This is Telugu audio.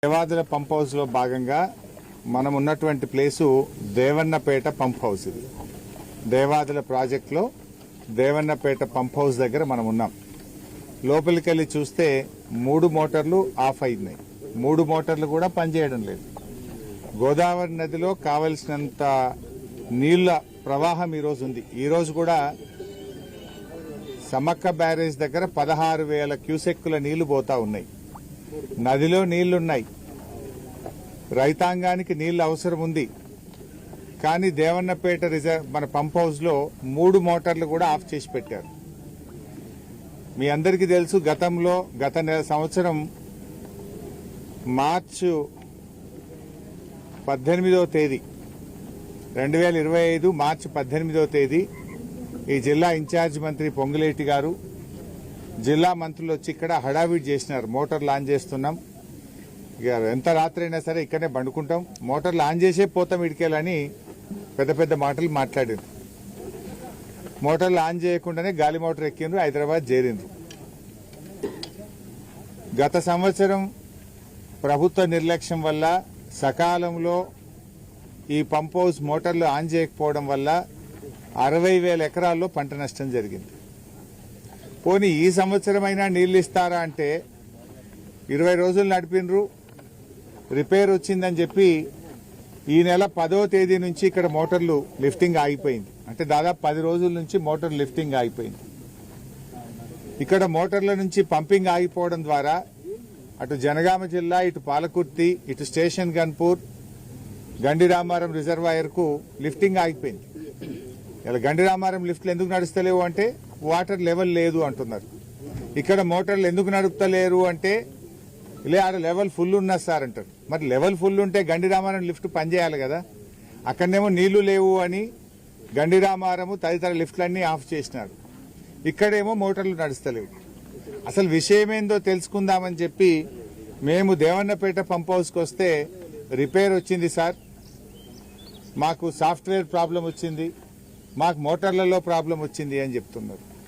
దేవాదుల పంప్ హౌస్ లో భాగంగా మనం ఉన్నటువంటి ప్లేసు దేవన్నపేట పంప్ హౌస్. ఇది దేవాదుల ప్రాజెక్ట్ లో దేవన్నపేట పంప్ హౌస్ దగ్గర మనం ఉన్నాం. లోపలికి వెళ్ళి చూస్తే 3 మోటార్లు ఆఫ్ అయినాయి. 3 మోటార్లు కూడా పనిచేయడం లేదు. గోదావరి నదిలో కావలసినంత నీళ్ల ప్రవాహం ఈరోజు ఉంది. ఈరోజు కూడా సమ్మక్క బ్యారేజ్ దగ్గర 16,000 క్యూసెక్కుల నీళ్లు పోతా ఉన్నాయి. నదిలో నీళ్లున్నాయి, రైతాంగానికి నీళ్లు అవసరం ఉంది. కానీ దేవన్నపేట మన పంప్ హౌస్ లో 3 మోటార్లు కూడా ఆఫ్ చేసి పెట్టారు. మీ అందరికీ తెలుసు, గత సంవత్సరం మార్చి 18వ తేదీ 2025 మార్చి 18వ తేదీ ఈ జిల్లా ఇన్ఛార్జ్ మంత్రి పొంగులేటి గారు, జిల్లా మంత్రులు వచ్చి ఇక్కడ హడావిడి చేసినారు. మోటార్ లాంచ్ చేస్తున్నాం, ఇక ఎంత రాత్రి అయినా సరే ఇక్కడనే బండుకుంటాం, మోటార్లు ఆన్ చేసే పోతాం ఇడికేలని పెద్ద పెద్ద మాటలు మాట్లాడారు. మోటార్లు ఆన్ చేయకుండానే గాలి మోటార్ ఎక్కిండ్రు, హైదరాబాద్ చేరిండ్రు. గత సంవత్సరం ప్రభుత్వ నిర్లక్ష్యం వల్ల సకాలంలో ఈ పంప్ హౌస్ మోటార్లు ఆన్ చేయకపోవడం వల్ల 60,000 ఎకరాల్లో పంట నష్టం జరిగింది. పోనీ ఈ సంవత్సరమైనా నీళ్లు ఇస్తారా అంటే 20 రోజులు నడిపినరు, రిపేర్ వచ్చిందని చెప్పి ఈ నెల 10వ తేదీ నుంచి ఇక్కడ మోటార్లు లిఫ్టింగ్ ఆగిపోయింది. అంటే దాదాపు 10 రోజుల నుంచి మోటార్ లిఫ్టింగ్ ఆగిపోయింది. ఇక్కడ మోటార్ల నుంచి పంపింగ్ ఆగిపోవడం ద్వారా అటు జనగామ జిల్లా, ఇటు పాలకుర్తి, ఇటు స్టేషన్ గన్పూర్, గండిరామారం రిజర్వాయర్ కు లిఫ్టింగ్ ఆగిపోయింది. ఇలా గండిరామారం లిఫ్ట్లు ఎందుకు నడుస్తలేవు అంటే వాటర్ లెవెల్ లేదు అంటున్నారు. ఇక్కడ మోటార్లు ఎందుకు నడుపుతలేరు అంటే ఇలా ఆడ లెవెల్ ఫుల్ ఉన్నా సార్ అంటారు. మరి లెవెల్ ఫుల్ ఉంటే గండిరామారం లిఫ్ట్ పనిచేయాలి కదా. అక్కడనేమో నీళ్లు లేవు అని గండిరామారము తదితర లిఫ్ట్లన్నీ ఆఫ్ చేసినారు. ఇక్కడేమో మోటార్లు నడుస్తలేవు. అసలు విషయం ఏందో తెలుసుకుందామని చెప్పి మేము దేవన్నపేట పంప్ హౌస్కి వస్తే రిపేర్ వచ్చింది సార్, మాకు సాఫ్ట్వేర్ ప్రాబ్లం వచ్చింది, మాకు మోటార్లలో ప్రాబ్లం వచ్చింది అని చెప్తున్నారు.